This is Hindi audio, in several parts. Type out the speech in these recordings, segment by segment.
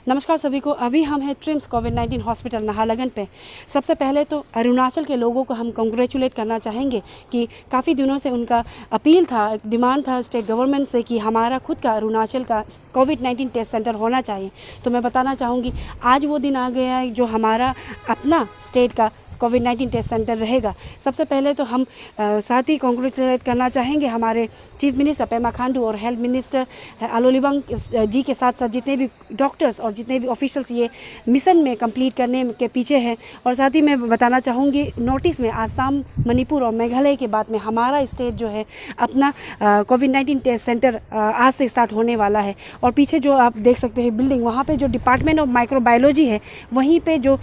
नमस्कार सभी को। अभी हम हैं ट्रिम्स कोविड-19 हॉस्पिटल नाहरलगुन पे। सबसे पहले तो अरुणाचल के लोगों को हम कांग्रेचुलेट करना चाहेंगे कि काफ़ी दिनों से उनका अपील था, एक डिमांड था स्टेट गवर्नमेंट से कि हमारा खुद का अरुणाचल का कोविड-19 टेस्ट सेंटर होना चाहिए। तो मैं बताना चाहूँगी आज वो दिन आ गया है जो हमारा अपना स्टेट का कोविड-19 टेस्ट सेंटर रहेगा। सबसे पहले तो हम साथ ही कांग्रेचुलेट करना चाहेंगे हमारे चीफ मिनिस्टर पेमा खांडू और हेल्थ मिनिस्टर आलो लिबांग जी के साथ साथ जितने भी डॉक्टर्स और जितने भी ऑफिशियल्स ये मिशन में कंप्लीट करने के पीछे हैं। और साथ ही मैं बताना चाहूँगी नोटिस में आसाम, मणिपुर और मेघालय के बाद में हमारा स्टेट जो है अपना कोविड-19 टेस्ट सेंटर आज से स्टार्ट होने वाला है। और पीछे जो आप देख सकते हैं बिल्डिंग, वहाँ पे जो डिपार्टमेंट ऑफ माइक्रोबायोलॉजी है वहीं पे जो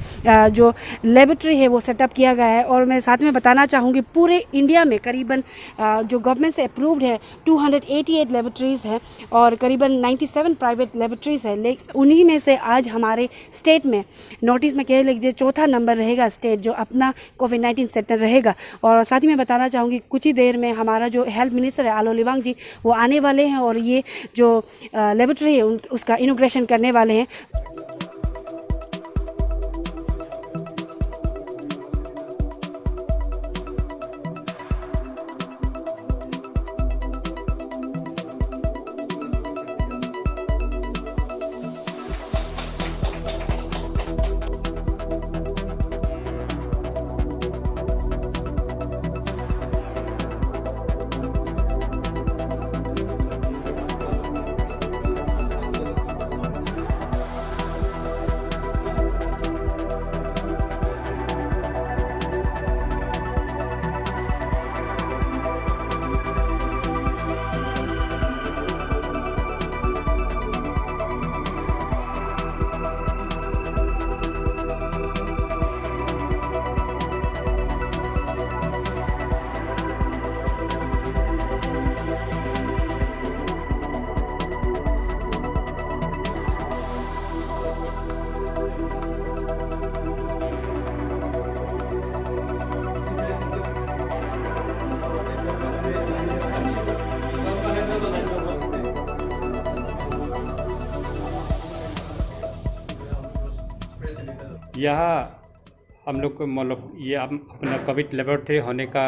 लेबोरेटरी है वो सेटअप किया गया है। और मैं साथ में बताना चाहूँगी पूरे इंडिया में करीबन जो गवर्नमेंट से अप्रूव्ड है 288 लेबोरेटरीज़ है और करीबन 97 प्राइवेट लेबोरेटरीज़ है। उन्हीं में से आज हमारे स्टेट में नोटिस में कह लीजिए चौथा नंबर रहेगा स्टेट जो अपना कोविड-19 सेंटर रहेगा। और साथ ही मैं बताना चाहूँगी कुछ ही देर में हमारा जो हेल्थ मिनिस्टर है आलो लिबांग जी वो आने वाले हैं और ये जो लेबोरेटरी है उसका इनॉग्रेशन करने वाले हैं। यहाँ हम लोग को मतलब ये अपना कोविड लेबोरेटरी होने का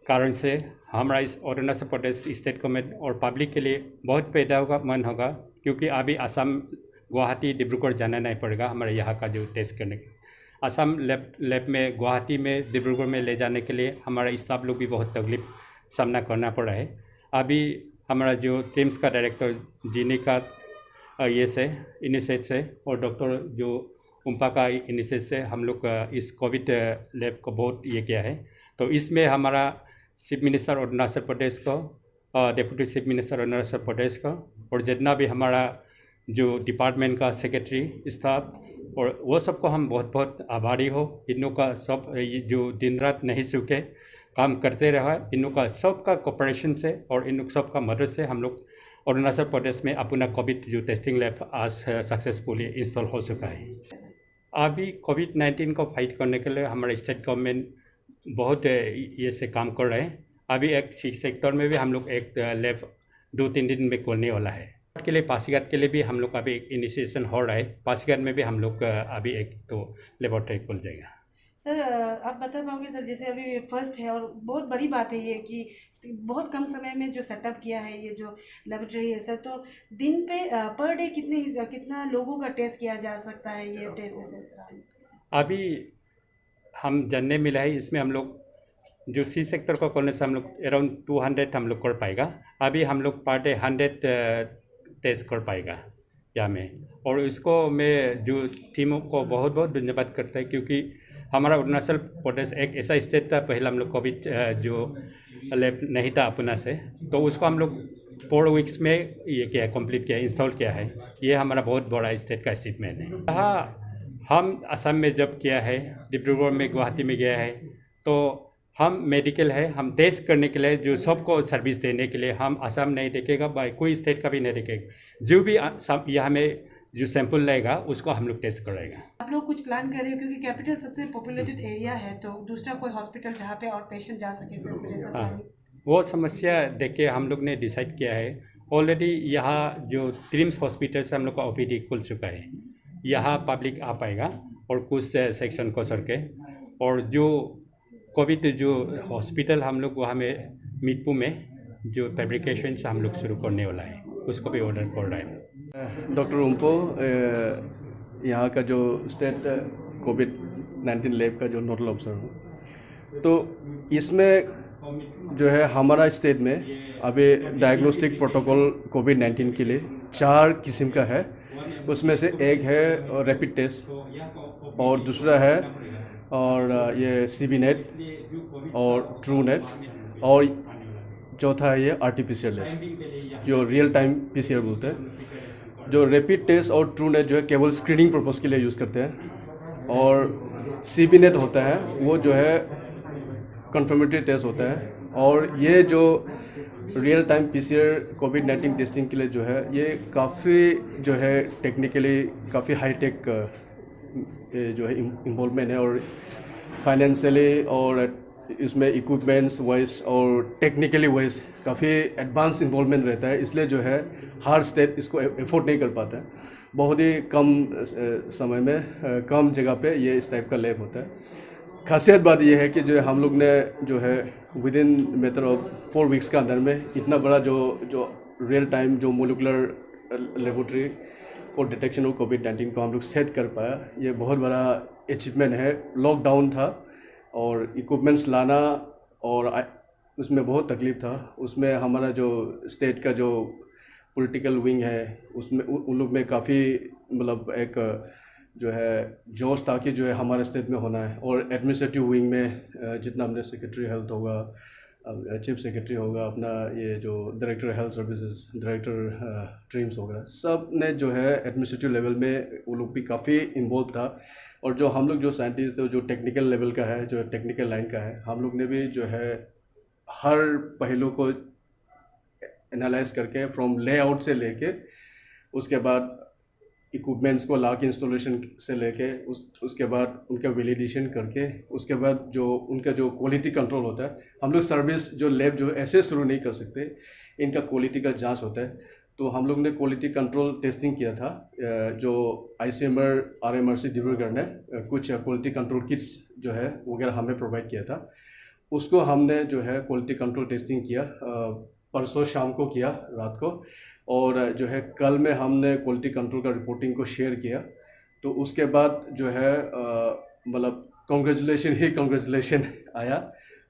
कारण से हमारा इस अरुणाचल प्रदेश स्टेट गवर्नमेंट और पब्लिक के लिए बहुत पैदा होगा मन होगा, क्योंकि अभी असम, गुवाहाटी, डिब्रूगढ़ जाना नहीं पड़ेगा हमारे यहाँ का जो टेस्ट करने के। असम लैब में, गुवाहाटी में, डिब्रूगढ़ में ले जाने के लिए हमारा स्टाफ लोग भी बहुत तकलीफ सामना करना पड़ा है। अभी हमारा जो ट्रिम्स का डायरेक्टर जीनी का ये से इनिशिएट से और डॉक्टर जो उम्पा का इनिशिएट से हम लोग इस कोविड लैब को बहुत ये किया है। तो इसमें हमारा चीफ मिनिस्टर अरुणाचल प्रदेश को, deputy chief minister Arunachal Pradesh को और जितना भी हमारा जो डिपार्टमेंट का सेक्रेटरी स्टाफ और वो सबको हम बहुत बहुत आभारी हो। इन लोग का सब जो दिन रात नहीं सूखे काम करते रहा, इन लोग का सबका कोऑपरेशन से और इन लोग सबका मदद से हम लोग अरुणाचल प्रदेश में अपना कोविड जो टेस्टिंग लैब आज सक्सेसफुली इंस्टॉल हो चुका है। अभी कोविड-19 को फाइट करने के लिए हमारा स्टेट गवर्नमेंट बहुत ये से काम कर रहे हैं। अभी एक सेक्टर में भी हम लोग एक लैब 2-3 दिन में खोलने वाला है। के लिए पासीघाट के लिए भी हम लोग अभी इनिशिएशन हो रहा है। पासीघाट में भी हम लोग अभी एक तो लेबोरेटरी खुल जाएगा। सर आप बता पाओगे सर, जैसे अभी फर्स्ट है और बहुत बड़ी बात है ये कि बहुत कम समय में जो सेटअप किया है ये जो लेबोरेटरी है सर, तो दिन पे पर डे कितना लोगों का टेस्ट किया जा सकता है ये टेस्ट में सर? अभी हम जानने मिला है इसमें हम लोग जो सी सेक्टर को खोलने से हम लोग अराउंड 200 हम लोग कर पाएगा। अभी हम लोग पर डे 100 टेस्ट कर पाएगा यहाँ में। और इसको मैं जो टीमों को बहुत बहुत धन्यवाद करता है, क्योंकि हमारा अरुणाचल प्रदेश एक ऐसा स्टेट था पहले हम लोग कोविड जो लैब नहीं था अपना से, तो उसको हम लोग 4 वीक्स में ये किया, कंप्लीट किया, इंस्टॉल किया है। ये हमारा बहुत बड़ा स्टेट का अचीवमेंट है। हाँ, हम असम में जब किया है, डिब्रूगढ़ में, गुवाहाटी में गया है, तो हम मेडिकल है, हम टेस्ट करने के लिए जो सबको सर्विस देने के लिए हम असम नहीं देखेगा, कोई स्टेट का भी नहीं देखेगा। जो भी यहाँ में जो सैंपल लेगा उसको हम लोग टेस्ट कराएगा। आप लोग कुछ प्लान कर रहे हो क्योंकि कैपिटल सबसे पॉपुलेटेड एरिया है, तो दूसरा कोई हॉस्पिटल जहाँ पे और पेशेंट जा सके सर, कुछ ऐसा? हाँ, वो समस्या देख के हम लोग ने डिसाइड किया है ऑलरेडी यहाँ जो ट्रिम्स हॉस्पिटल से हम लोग का OPD खुल चुका है, यहाँ पब्लिक आ पाएगा और कुछ सेक्शन को सर के। और जो कोविड जो हॉस्पिटल हम लोग वहाँ में मीटपू में जो फैब्रिकेशन से हम लोग शुरू करने वाला है, उसको भी ऑर्डर कर रहा है। डॉक्टर उम्पो यहाँ का जो स्टेट कोविड-19 लैब का जो नोडल ऑफिसर हूँ, तो इसमें जो है हमारा स्टेट में अभी डायग्नोस्टिक प्रोटोकॉल कोविड-19 के लिए 4 किस्म का है। उसमें से एक है रैपिड टेस्ट और दूसरा है और ये CBNet और TrueNet और चौथा है ये RT-PCR लैब जो रियल टाइम PCR बोलते हैं। जो रैपिड टेस्ट और TrueNet जो है केवल स्क्रीनिंग पर्पज़ के लिए यूज़ करते हैं और CBNet होता है वो जो है कंफर्मेटरी टेस्ट होता है। और ये जो रियल टाइम PCR कोविड-19 टेस्टिंग के लिए जो है ये काफ़ी जो है टेक्निकली काफ़ी हाई टेक जो है इन्वॉल्वमेंट है और फाइनेंशियली और इसमें इक्विपमेंट्स वाइज और टेक्निकली वाइज काफ़ी एडवांस इन्वॉल्वमेंट रहता है। इसलिए जो है हर स्टेट इसको एफोर्ड नहीं कर पाता है। बहुत ही कम समय में कम जगह पे ये इस टाइप का लैब होता है। खासियत बात यह है कि जो हम लोग ने जो है with in matter of 4 weeks का अंदर में इतना बड़ा जो रियल टाइम जो molecular laboratory for detection of कोविड-19 को हम लोग सेट कर पाया, ये बहुत बड़ा अचीवमेंट है। लॉकडाउन था और इक्विपमेंट्स लाना और उसमें बहुत तकलीफ था। उसमें हमारा जो स्टेट का जो पॉलिटिकल विंग है उसमें उन लोग में काफ़ी मतलब एक जो है जोश था कि जो है हमारे स्टेट में होना है। और एडमिनिस्ट्रेटिव विंग में जितना हमने सेक्रेटरी हेल्थ होगा, चीफ सेक्रेटरी होगा, अपना ये जो डायरेक्टर हेल्थ सर्विसेज, डायरेक्टर ट्रीम्स वगैरह, सब ने जो है एडमिनिस्ट्रेटिव लेवल में वो लोग भी काफ़ी इन्वॉल्व था। और जो हम लोग जो साइंटिस्ट जो टेक्निकल लेवल का है, जो टेक्निकल लाइन का है, हम लोग ने भी जो है हर पहलू को एनालाइज करके फ्रॉम लेआउट से लेके उसके बाद इक्विपमेंट्स को ला के इंस्टॉलेशन से लेके उसके बाद उनका वैलिडेशन करके उसके बाद जो उनका जो क्वालिटी कंट्रोल होता है। हम लोग सर्विस जो लैब जो ऐसे शुरू नहीं कर सकते, इनका क्वालिटी का जांच होता है। तो हम लोग ने क्वालिटी कंट्रोल टेस्टिंग किया था। जो ICMR RMRC डिब्रूगढ़ ने कुछ क्वालिटी कंट्रोल किट्स जो है वगैरह हमें प्रोवाइड किया था, उसको हमने जो है क्वालिटी कंट्रोल टेस्टिंग किया परसों शाम को किया रात को। और जो है कल में हमने क्वालिटी कंट्रोल का रिपोर्टिंग को शेयर किया। तो उसके बाद जो है मतलब कांग्रेचुलेशन आया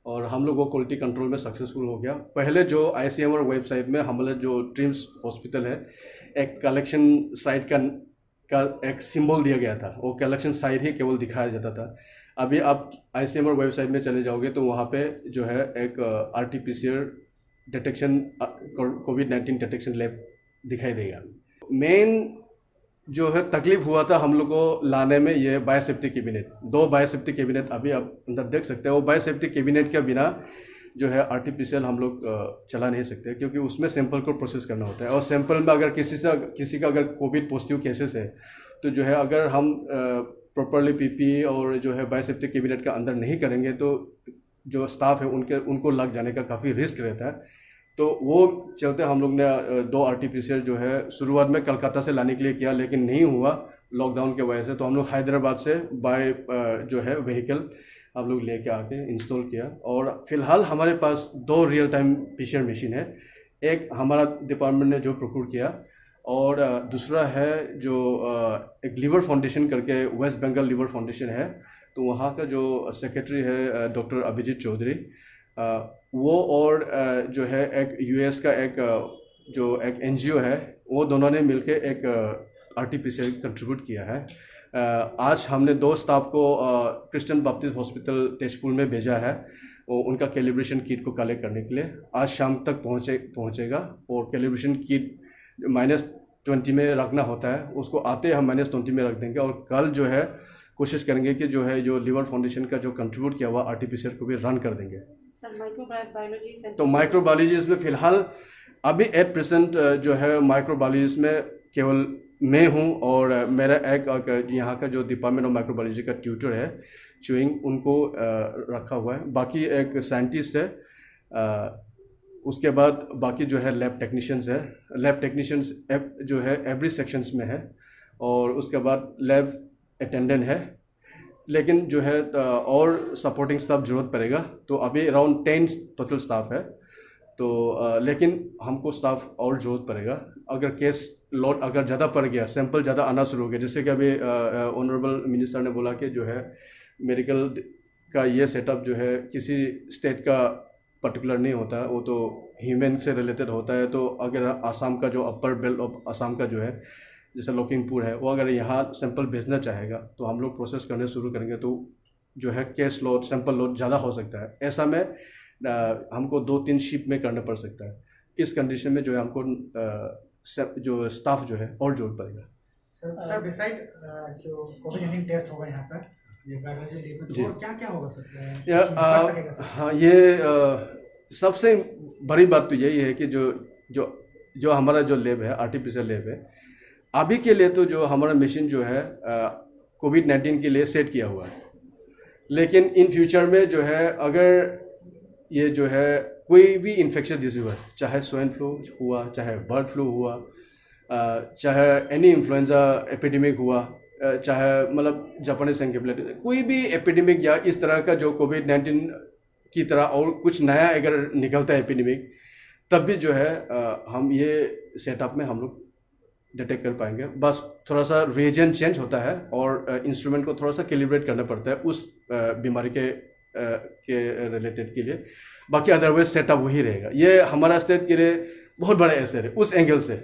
और हम लोग वो क्वालिटी कंट्रोल में सक्सेसफुल हो गया। पहले जो ICMR वेबसाइट में हमारे जो ट्रिम्स हॉस्पिटल है एक कलेक्शन साइट का एक सिंबल दिया गया था, वो कलेक्शन साइट ही केवल दिखाया जाता था। अभी आप ICMR वेबसाइट में चले जाओगे तो वहाँ पे जो है एक RT-PCR डिटेक्शन कोविड-19 डिटेक्शन लैब दिखाई देगा। मेन जो है तकलीफ हुआ था हम लोग को लाने में ये बायोसेफ्टी कैबिनेट, 2 बायोसेफ्टी कैबिनेट अभी आप अंदर देख सकते हैं। वो बायोसेफ्टी कैबिनेट के बिना जो है RT-PCR हम लोग चला नहीं सकते, क्योंकि उसमें सैंपल को प्रोसेस करना होता है। और सैंपल में अगर किसी का अगर कोविड पॉजिटिव केसेस है तो जो है अगर हम प्रॉपरली PPE और जो है बायोसेफ्टी कैबिनेट का अंदर नहीं करेंगे तो जो स्टाफ है उनको लग जाने का काफ़ी रिस्क रहता है। तो वो चलते हम लोग ने 2 RT-PCR जो है शुरुआत में कलकत्ता से लाने के लिए किया, लेकिन नहीं हुआ लॉकडाउन के वजह से। तो हम लोग हैदराबाद से बाय जो है व्हीकल हम लोग लेके आके इंस्टॉल किया। और फिलहाल हमारे पास 2 रियल टाइम PCR मशीन है। एक हमारा डिपार्टमेंट ने जो प्रोक्योर किया और दूसरा है जो एक लीवर फाउंडेशन करके वेस्ट बंगाल लीवर फाउंडेशन है, तो वहाँ का जो सेक्रेटरी है डॉक्टर अभिजीत चौधरी, वो और जो है एक US का एक NGO है, वो दोनों ने मिलके एक RT-PCR कंट्रीब्यूट किया है। आज हमने 2 स्टाफ को क्रिश्चियन बैप्टिस्ट हॉस्पिटल तेजपुर में भेजा है, वो उनका कैलिब्रेशन किट को कलेक्ट करने के लिए। आज शाम तक पहुँचेगा और कैलिब्रेशन किट -20 में रखना होता है, उसको आते हम -20 में रख देंगे। और कल जो है कोशिश करेंगे कि जो है जो लीवर फाउंडेशन का जो कंट्रीब्यूट किया हुआ RT-PCR को भी रन कर देंगे। तो माइक्रोबायोलॉजी में फ़िलहाल अभी एट प्रेजेंट जो है माइक्रोबायोलॉजी में केवल मैं हूँ और मेरा एक यहाँ का जो डिपार्टमेंट ऑफ माइक्रोबायोलॉजी का ट्यूटर है चुइंग, उनको रखा हुआ है। बाकी एक साइंटिस्ट है उसके बाद बाकी जो है लैब टेक्नीशियंस है, लैब टेक्नीशियंस जो है एवरी सेक्शंस में है, और उसके बाद लैब अटेंडेंट है, लेकिन जो है और सपोर्टिंग स्टाफ ज़रूरत पड़ेगा। तो अभी अराउंड 10 टोटल स्टाफ है, तो लेकिन हमको स्टाफ और ज़रूरत पड़ेगा। अगर केस लोड अगर ज़्यादा पड़ गया, सैंपल ज़्यादा आना शुरू हो गया, जैसे कि अभी ऑनरेबल मिनिस्टर ने बोला कि जो है मेडिकल का ये सेटअप जो है किसी स्टेट का पर्टिकुलर नहीं होता, वो तो ह्यूमन से रिलेटेड होता है। तो अगर आसाम का जो अपर बेल्ट ऑफ आसाम का जो है जैसे लखीमपुर है, वो अगर यहाँ सैंपल भेजना चाहेगा तो हम लोग प्रोसेस करने शुरू करेंगे, तो जो है केस लोड सैंपल लोड ज़्यादा हो सकता है। ऐसा में हमको 2-3 शिफ्ट में करना पड़ सकता है। इस कंडीशन में जो है हमको जो स्टाफ जो है और जरूरत पड़ेगा। सर डिसाइड जो कोविड-19 टेस्ट होगा यहाँ पर ये बायोलॉजी लैब में, और क्या-क्या होगा सर? हाँ, ये सबसे बड़ी बात तो यही है कि जो हमारा जो लैब है, आर्टिफिशियल लैब है, अभी के लिए तो जो हमारा मशीन जो है कोविड-19 के लिए सेट किया हुआ है, लेकिन इन फ्यूचर में जो है अगर ये जो है कोई भी इन्फेक्शन डिजीज हुआ, चाहे स्वाइन फ्लू हुआ, चाहे बर्ड फ्लू हुआ, चाहे एनी इन्फ्लुएंजा एपिडेमिक हुआ, चाहे मतलब जापानीज एनकेफेलाइटिस, कोई भी एपिडेमिक या इस तरह का जो कोविड-19 की तरह और कुछ नया अगर निकलता है एपिडेमिक, तब भी जो है हम ये सेटअप में हम लोग डिटेक्ट कर पाएंगे। बस थोड़ा सा रिएजेंट चेंज होता है और इंस्ट्रूमेंट को थोड़ा सा कैलिब्रेट करना पड़ता है उस बीमारी के रिलेटेड के लिए, बाकी अदरवाइज सेटअप वही रहेगा। ये हमारा स्टेट के लिए बहुत बड़ा असर है उस एंगल से,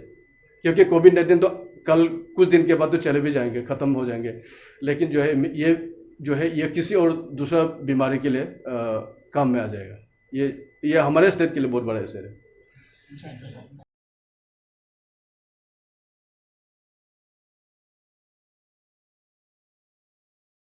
क्योंकि कोविड-19 तो कल कुछ दिन के बाद तो चले भी जाएंगे, ख़त्म हो जाएंगे, लेकिन जो है ये किसी और दूसरा बीमारी के लिए काम में आ जाएगा। ये हमारे स्टेट के लिए बहुत बड़ा असर है।